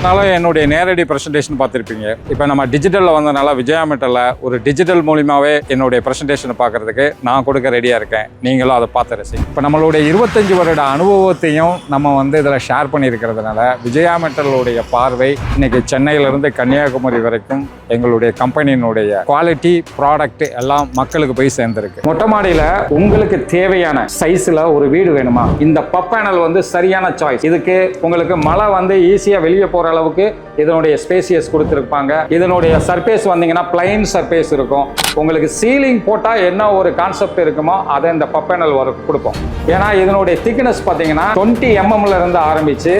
என்னுடைய நேரடி பிரசன்டேஷன் பார்த்துருப்பீங்க. இப்போ நம்ம டிஜிட்டலில் வந்தனால விஜயா மெட்டலில் ஒரு டிஜிட்டல் மூலியமாகவே என்னுடைய பிரசன்டேஷனை பார்க்குறதுக்கு நான் கொடுக்க ரெடியாக இருக்கேன். நீங்களும் அதை பார்த்து ரசி. இப்போ நம்மளுடைய 25 வருட அனுபவத்தையும் நம்ம இதில் ஷேர் பண்ணியிருக்கிறதுனால விஜயா மெட்டலுடைய பார்வை இன்னைக்கு சென்னையிலேருந்து கன்னியாகுமரி வரைக்கும் எங்களுடைய கம்பெனியினுடைய குவாலிட்டி ப்ராடக்ட் எல்லாம் மக்களுக்கு போய் சேர்ந்துருக்கு. மொட்டை மாடியில் உங்களுக்கு தேவையான சைஸில் ஒரு வீடு வேணுமா? இந்த பப் பேனல் சரியான சாய்ஸ். இதுக்கு உங்களுக்கு மழை ஈஸியாக வெளியே போகிற அளவுக்கு இதனுடைய ஸ்பேசியஸ் கொடுத்துருப்பாங்க. இதனுடைய சர்ஃபேஸ் வந்தீங்கன்னா பிளைன் சர்ஃபேஸ் இருக்கும். உங்களுக்கு சீலிங் போட்டால் என்ன ஒரு கான்செப்ட் இருக்குமோ அதை இந்த பப் பேனல் கொடுப்போம். ஏன்னா இதனுடைய திக்னஸ் பார்த்தீங்கன்னா 20 mm இருந்து ஆரம்பிச்சு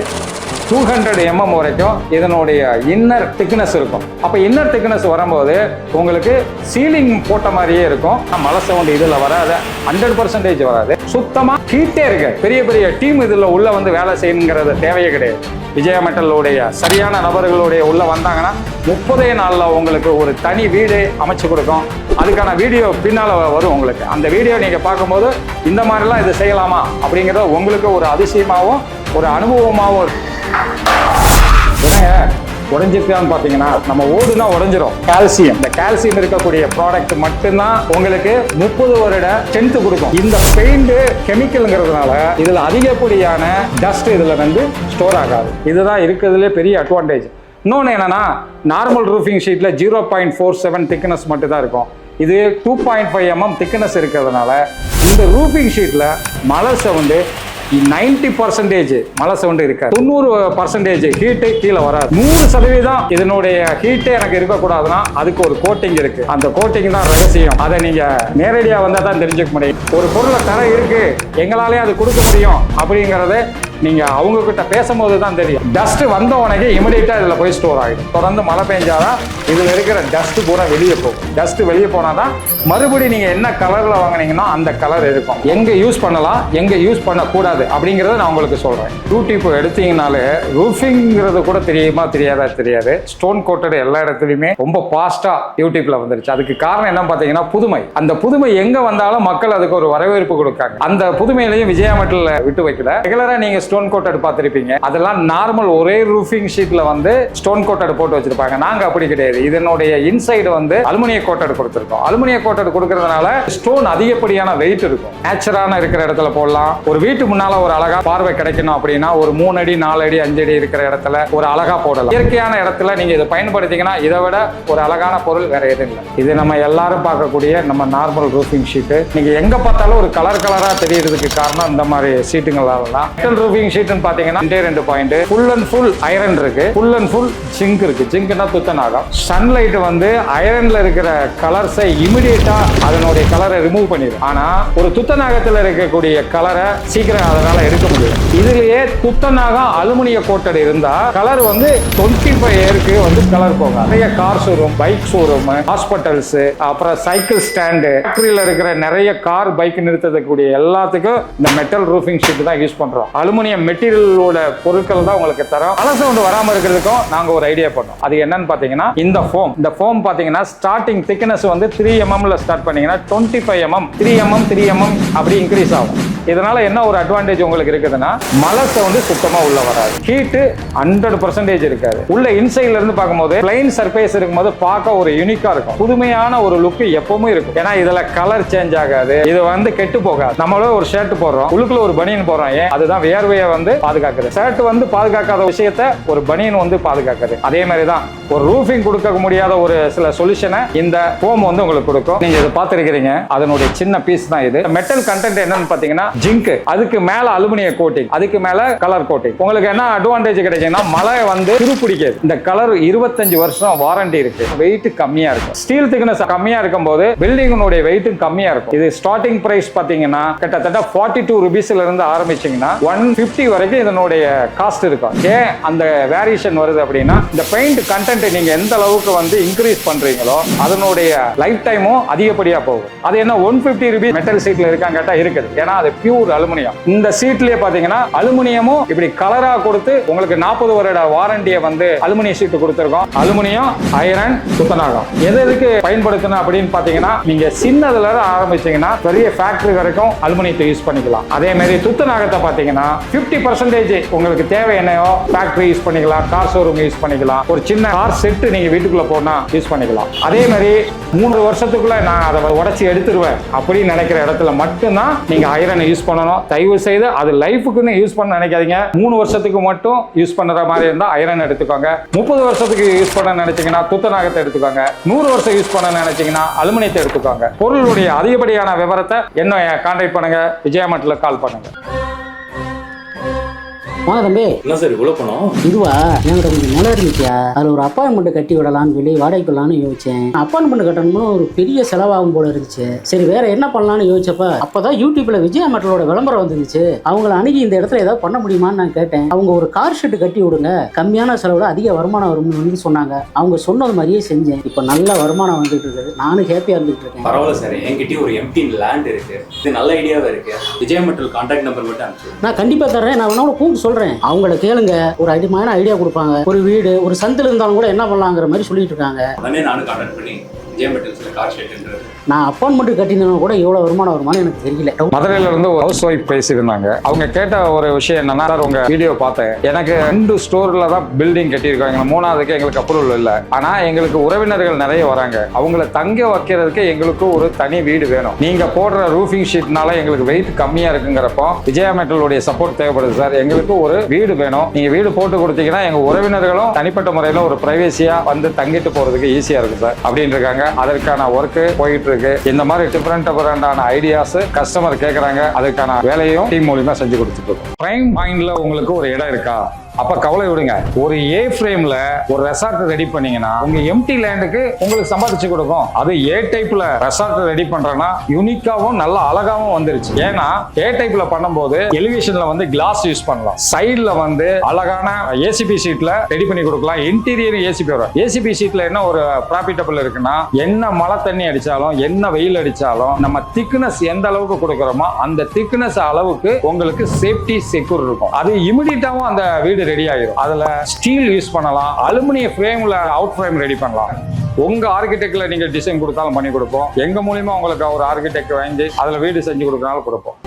200 mm வரைக்கும் இதனுடைய இன்னர் திக்னஸ் இருக்கும். அப்போ இன்னர் திக்னஸ் வரும்போது உங்களுக்கு சீலிங் போட்ட மாதிரியே இருக்கும். மழை சவுண்ட் இதில் வராது, 100% வராது. சுத்தமாக ஹீட்டே இருக்கு. பெரிய பெரிய டீம் இதில் உள்ள வேலை செய்யணுங்கிறது தேவையே கிடையாது. விஜயா மெட்டலுடைய சரியான நபர்களுடைய உள்ள வந்தாங்கன்னா 30 நாளில் உங்களுக்கு ஒரு தனி வீடு அமைச்சு கொடுக்கும். அதுக்கான வீடியோ பின்னால் வரும். உங்களுக்கு அந்த வீடியோ நீங்கள் பார்க்கும்போது இந்த மாதிரிலாம் இது செய்யலாமா அப்படிங்கிறத உங்களுக்கு ஒரு அதிசயமாகவும் ஒரு அனுபவமாகவும் இருக்கும். உடஞ்சிருக்கான்னு பார்த்தீங்கன்னா நம்ம ஓடுனா உடஞ்சிரும். கால்சியம், இந்த கால்சியம் இருக்கக்கூடிய ப்ராடக்ட் மட்டும்தான் உங்களுக்கு 30 வருட ஸ்ட்ரென்த் கொடுக்கும். இந்த பெயிண்ட் கெமிக்கல்ங்கிறதுனால இதில் அதிகப்படியான டஸ்ட் இதில் ஸ்டோர் ஆகாது. இதுதான் இருக்கிறதுலே பெரிய அட்வான்டேஜ். இன்னொன்று என்னன்னா, நார்மல் ரூஃபிங் ஷீட்டில் 0.47 திக்னஸ் மட்டும் தான் இருக்கும். இது 2.5 mm திக்னஸ் இருக்கிறதுனால இந்த ரூஃபிங் ஷீட்டில் மழை சவுண்டு 90% மழை சவுண்டு இருக்காது. 90% ஹீட்டு கீழே வராது. 100% இதனுடைய ஹீட்டே எனக்கு இருக்கக்கூடாதுன்னா அதுக்கு ஒரு கோட்டிங் இருக்கு. அந்த கோட்டிங் தான் ரகசியம். அதை நீங்க நேரடியா வந்தா தான் தெரிஞ்சுக்க முடியும். ஒரு பொருளை தர இருக்கு, எங்களாலே அது கொடுக்க முடியும் அப்படிங்கறது நீங்க அவங்க கிட்ட பேசும்போது தான் தெரியும். டஸ்ட் வந்த உடனே இமிடியேட்டா இதுல போய் ஸ்டோர் ஆகிடும். தொடர்ந்து மழை பெஞ்சாதான் இதுல இருக்கிற டஸ்ட் பூரா வெளியே போகும். டஸ்ட் வெளியே போனாதான் மறுபடியும் நீங்க என்ன கலர்ல வாங்கினீங்கன்னா அந்த கலர் இருக்கும். எங்க யூஸ் பண்ணலாம், எங்க யூஸ் பண்ணக்கூடாது அப்படிங்கறத நான் உங்களுக்கு சொல்றேன். யூடியூப் எடுத்தீங்கனாலே ரூஃபிங்கிறது கூட தெரியுமா தெரியாதா தெரியாது. ஸ்டோன் கோட்டட் எல்லா இடத்துலயுமே ரொம்ப பாஸ்டா யூடியூப்ல வந்துருச்சு. அதுக்கு காரணம் என்ன பாத்தீங்கன்னா புதுமை. அந்த புதுமை எங்க வந்தாலும் மக்கள் அதுக்கு ஒரு வரவேற்பு கொடுக்காங்க. அந்த புதுமையிலையும் விஜயா மெட்டல் விட்டு வைக்கல. ரெகுலரா நீங்க ஸ்டோன் கோட்டட் பார்த்திருப்பீங்க. அதெல்லாம் நார்மல் ஒரே ரூஃபிங் ஷீட்ல ஸ்டோன் கோட்டட் போட்டு வச்சிருப்பாங்க. நாங்க அப்படி கிடையாது. இதனுடைய இன்சைடு அலுமினிய கோட்டட் கொடுத்திருக்கோம். அலுமினிய கோட்டட் கொடுக்கறதுனால ஸ்டோன் அதிகப்படியான வெயிட் இருக்கும். நேச்சுரலான இருக்கிற இடத்துல போடலாம். ஒரு வீட்டு முன்னால ஒரு அழகா பார்வை கிடைக்கணும் அப்படின்னா ஒரு 3 அடி 4 அடி 5 அடி இருக்கிற இடத்துல ஒரு அழகா போடலாம். இயற்கையான இடத்துல நீங்க இதை பயன்படுத்திங்கன்னா இதை விட ஒரு அழகான பொருள் வேற எதுவும் இல்லை. இது நம்ம எல்லாரும் பார்க்கக்கூடிய நம்ம நார்மல் ரூஃபிங் ஷீட். நீங்க எங்க பார்த்தாலும் ஒரு கலர் கலரா தெரியறதுக்கு காரணம் இந்த மாதிரி ஷீட்டுங்களால தான். மெட்டல் ரூஃபிங் ஷீட்னு பாத்தீங்கன்னா 2 point full and full iron இருக்கு, ஃபுல் அண்ட் ஃபுல் ஜிங்க் இருக்கு. ஜிங்க்னா துத்தநாகம். சன்லைட் ஐரன்ல இருக்கிற கலர்ஸை இமிடியேட்டா அதனுடைய கலரை ரிமூவ் பண்ணிடும். ஆனா ஒரு துத்தநாகத்துல இருக்கக்கூடிய கலரை சீக்கிரம் அதனால எடுக்க முடியும். இதுலயே துத்தநாகம் அலுமினிய கோட்டட் இருந்தா கலர் 25 இயருக்கு கலர் போகும். நிறைய car showroom, bike showroom, hospitals, அப்புறம் சைக்கிள் ஸ்டாண்டு, ஃபேக்டரியில இருக்கிற நிறைய கார் பைக் நிறுத்தக்கூடிய எல்லாத்துக்கும் இந்த மெட்டல் ரூஃபிங் ஷீட் தான் யூஸ் பண்றோம். அலுமினியம் மெட்டீரியலோட பொருட்கள் தான் உங்களுக்கு தரோம். மழை சவுண்ட் வராம இருக்கிறதுக்கும் நாங்க ஒரு ஐடியா பண்ணோம். அது என்னன்னு பாத்தீங்கன்னா இந்த ஃபோம் பாத்தீங்கன்னா ஸ்டார்டிங் திக்னஸ் 3 mm ஸ்டார்ட் பண்ணீங்கன்னா 25 mm 3 mm 3 mm அப்படி இன்க்ரீஸ் ஆகும். இதனால என்ன ஒரு அட்வான்டேஜ் உங்களுக்கு இருக்குதுன்னா மழை சவுண்ட் சுத்தமா உள்ள வராது. ஹீட் 100% இருக்காது. உள்ள இன்சைட்ல இருந்து பார்க்கும்போது பிளைன் சர்ஃபேஸ் இருக்கும்போது பார்க்க ஒரு யூனிக்கா இருக்கும். புதுமையான ஒரு லுக் எப்பவுமே இருக்கும். ஏன்னா இதுல கலர் சேஞ்ச் ஆகாது. இது கெட்டு போகாது. நம்மளே ஒரு ஷர்ட் போடுறோம், உள்ளுக்குள்ள ஒரு பனியன் போடுறோம். ஏன்? அதுதான் வேர்வையை பாதுகாக்குது. ஷர்ட் பாதுகாக்காத விஷயத்தை ஒரு பனியன் பாதுகாக்குது. அதே மாதிரி தான் ஒரு ரூஃபிங் கொடுக்க முடியாத ஒரு சில சொல்யூஷனை இந்த ஃபோம் உங்களுக்கு கொடுக்கும். நீங்க இதை பார்த்திருக்கிறீங்க. அதனுடைய சின்ன பீஸ் தான் இது. மெட்டல் கண்டென்ட் என்னன்னு பாத்தீங்கன்னா ஜிங்க், அதுக்கு மேல அலுமினிய கோட்டிங், அதுக்கு மேல கலர் கோட்டிங். உங்களுக்கு என்ன அட்வான்டேஜ் கிடைக்குன்னா மழை துரு பிடிக்காது. இந்த கலர் 25 வருஷம் வாரண்டி இருக்கு. வெயிட் கம்மியா இருக்கும். ஸ்டீல் திக்னஸ் கம்மியா இருக்கும் போது பில்டிங்கினுடைய வெயிட்டும் கம்மியா இருக்கும். இது ஸ்டார்டிங் பிரைஸ் பாத்தீங்கன்னா கிட்டத்தட்ட 42 ரூபீஸ்ல இருந்து ஆரம்பிச்சீங்கன்னா 150 வரைக்கும் இதனுடைய காஸ்ட் இருக்கும். ஏன் அந்த வேரியேஷன் வருது அப்படின்னா இந்த பெயிண்ட் கண்டென்ட் நீங்க எந்த அளவுக்கு இன்க்ரீஸ் பண்றீங்களோ அதனுடைய லைஃப் டைமும் அதிகப்படியா போகும். அது என்ன 150 ரூபீஸ் மெட்டல் சீட்ல இருக்காங்க கேட்டா இருக்குது. ஏன்னா அது பியூர் அலுமினியம். இந்த சீட்லயே பாத்தீங்கன்னா அலுமினியமும் இப்படி கலரா கொடுத்து உங்களுக்கு 40 வருட வாரண்டியை அலுமினியம் சீட் கொடுத்திருக்கோம். அலுமினியம், ஐரன், துத்தநாகம் எதுக்கு பயன்படுத்தணும் அப்படின்னு பாத்தீங்கன்னா நீங்க சின்னதுல ஆரம்பிச்சீங்கன்னா பெரிய ஃபேக்டரி வரைக்கும் அலுமினியத்தை யூஸ் பண்ணிக்கலாம். அதே மாதிரி துத்தநாகத்தை பாத்தீங்கன்னா 50% உங்களுக்கு தேவை என்னையோ ஃபேக்டரி யூஸ் பண்ணிக்கலாம், கார் ஷோரூம் யூஸ் பண்ணிக்கலாம், ஒரு சின்ன கார் செட்டு நீங்க வீட்டுக்குள்ள போனா யூஸ் பண்ணிக்கலாம். அதே மாதிரி 3 வருஷத்துக்குள்ள நான் அதை உடைச்சி எடுத்துருவேன் அப்படின்னு நினைக்கிற இடத்துல மட்டும்தான் நீங்க ஐரனை யூஸ் பண்ணணும். தயவு செய்து அது லைஃபுக்குன்னு யூஸ் பண்ண நினைக்காதீங்க. 3 வருஷத்துக்கு மட்டும் யூஸ் பண்ற மாதிரி இருந்தா ஐரன் எடுத்துக்கோங்க. 30 வருஷத்துக்கு யூஸ் பண்ண நினைச்சீங்கன்னா துத்தநாகத்தை எடுத்துக்கோங்க. 100 வருஷம் யூஸ் பண்ண நினைச்சீங்கன்னா அலுமினியத்தை எடுத்துக்கோங்க. பொருளுடைய அதிகப்படியான விவரத்தை என்ன கான்டாக்ட் பண்ணுங்க, விஜயா மெட்டலுக்கு கால் பண்ணுங்க. வாங்க தம்பி. என்ன சார் இவ்வளோ பணம்? இதுவா, என்கிட்ட கொஞ்சம் நிலம் இருந்துச்சியா, அதில் ஒரு அப்பார்ட்மெண்ட் கட்டி விடலாம்னு சொல்லி வாடகைக்குள்ளான்னு யோசிச்சேன். அப்பார்ட்மெண்ட் கட்டணும்னு ஒரு பெரிய செலவாகும் போல இருந்துச்சு. சரி வேற என்ன பண்ணலாம்னு யோசிச்சப்ப அப்பதான் யூடியூப்ல விஜயா மெட்டலோட விளம்பரம் வந்துருந்துச்சு. அவங்கள அணுகி இந்த இடத்துல ஏதாவது பண்ண முடியுமான்னு நான் கேட்டேன். அவங்க ஒரு கார் ஷெட் கட்டி விடுங்க, கம்மியான செலவுல அதிக வருமானம் வரும்னு சொன்னாங்க. அவங்க சொன்னது மாதிரியே செஞ்சேன். இப்போ நல்ல வருமானம் வந்துட்டு இருக்குது. நானும் ஹாப்பியா இருந்துட்டு இருக்கேன். பரவாயில்ல சார், என்கிட்டயும் ஒரு எம்டி லேண்ட் இருக்கு. இது நல்ல ஐடியாவா இருக்கு. விஜயா மெட்டல் கான்டாக்ட் நம்பர் மட்டும் அனுப்பிச்சு. நான் கண்டிப்பா தரேன். நான் உன்னோட கூப்பிட்டு சொல்றேன். அவங்கள கேளுங்க, ஒரு அதிகமான ஐடியா கொடுப்பாங்க. ஒரு வீடு ஒரு சந்தில இருந்தாலும் கூட என்ன பண்ணலாங்கிற மாதிரி சொல்லிட்டு இருக்காங்க. உடனே நானும் கான்டாக்ட் பண்ணி விஜயா மெட்டல்ஸ்ல கார் ஷெட்ன்றது நான் அப்பார்ட்மெண்ட் கட்டினா கூட எவ்வளவு வருமானம் வருமானம் எனக்கு தெரியல. மதுரையில இருந்து ஒரு ஹவுஸ் ஒய்ஃப் பேசியிருந்தாங்க. அவங்க கேட்ட ஒரு விஷயம் என்னன்னா, சார் உங்க வீடியோ பார்த்தேன், எனக்கு 2 ஸ்டோர்ல தான் பில்டிங் கட்டியிருக்காங்க, 3ஆவதுக்கு எங்களுக்கு அப்ரூவல் இல்லை. ஆனா எங்களுக்கு உறவினர்கள் நிறைய வராங்க, அவங்கள தங்க வைக்கிறதுக்கு எங்களுக்கு ஒரு தனி வீடு வேணும். நீங்க போடுற ரூஃபிங் ஷீட்னால எங்களுக்கு வெயிட் கம்மியா இருக்குங்கிறப்போ விஜயா மெட்டலுடைய சப்போர்ட் தேவைப்படுது சார். எங்களுக்கு ஒரு வீடு வேணும், நீங்க வீடு போட்டு கொடுத்தீங்கன்னா எங்க உறவினர்களும் தனிப்பட்ட முறையில ஒரு பிரைவேசியா வந்து தங்கிட்டு போறதுக்கு ஈஸியா இருக்கு சார் அப்படின்னு இருக்காங்க. அதற்கான ஒர்க் போயிட்டு இருக்கு. இந்த மாதிரி டிஃபரெண்டான ஐடியாஸ் கஸ்டமர் கேட்கறாங்க. அதுக்கான வேலையும் டீம் மூலமா செஞ்சு கொடுத்துட்டு இருக்கோம். பிரைம் பாயிண்ட்ல உங்களுக்கு ஒரு இடம் இருக்கா? அப்ப கவலை விடுங்க. ஒரு ஏ ஃப்ரேம்ல ஒரு ரெசார்ட் ரெடி பண்ணீங்கன்னா உங்க எம்டி லேண்டுக்கு உங்களுக்கு சம்பாதிச்சு கொடுக்கும். அது ஏ டைப்ல ரெசார்ட் ரெடி பண்றேன்னா யூனிக்காவும் நல்ல அழகாவும் வந்துருச்சு. ஏன்னா ஏ டைப்ல பண்ணும்போது எலிவேஷன்ல வந்து கிளாஸ் யூஸ் பண்ணலாம், சைட்ல வந்து அழகான ஏசிபி ஷீட்ல ரெடி பண்ணி கொடுக்கலாம். இன்டீரியர் ஏசிபி வரும். ஏசிபி ஷீட்ல என்ன ஒரு ப்ராஃபிட்டபிள் இருக்குன்னா, என்ன மழை தண்ணி அடிச்சாலும் என்ன வெயில் அடிச்சாலும் நம்ம திக்னஸ் எந்த அளவுக்கு கொடுக்கறோமோ அந்த திக்னஸ் அளவுக்கு உங்களுக்கு சேஃப்டி செக்யூர் இருக்கும். அது இமிடியட்டாவும் அந்த வீடு ரெடி ஆயிடும். அதுல ஸ்டீல் யூஸ் பண்ணலாம், அலுமினியம் ஃப்ரேம்ல அவுட் ஃப்ரேம் ரெடி பண்ணலாம். உங்க ஆர்கிடெக்ட்ல நீங்க டிசைன் கொடுத்தாலும் பண்ணி கொடுப்போம். எங்க மூலியமா உங்களுக்கு ஒரு ஆர்கிடெக்ட் வாங்கி அதுல வீடு செஞ்சு கொடுக்கறனால கொடுப்போம்.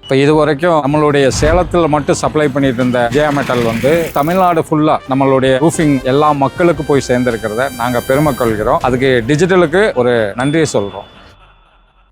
இப்போ இது வரைக்கும் நம்மளுடைய சேலத்தில் மட்டும் சப்ளை பண்ணிட்டு இருந்த விஜயா மெட்டல் வந்து தமிழ்நாடு ஃபுல்லா நம்மளுடைய ரூஃபிங் எல்லா மக்களுக்கும் போய் சேர்ந்திருக்கிறத நாங்கள் பெருமை கொள்கிறோம். அதுக்கு டிஜிட்டலுக்கு ஒரு நன்றியை சொல்றோம்.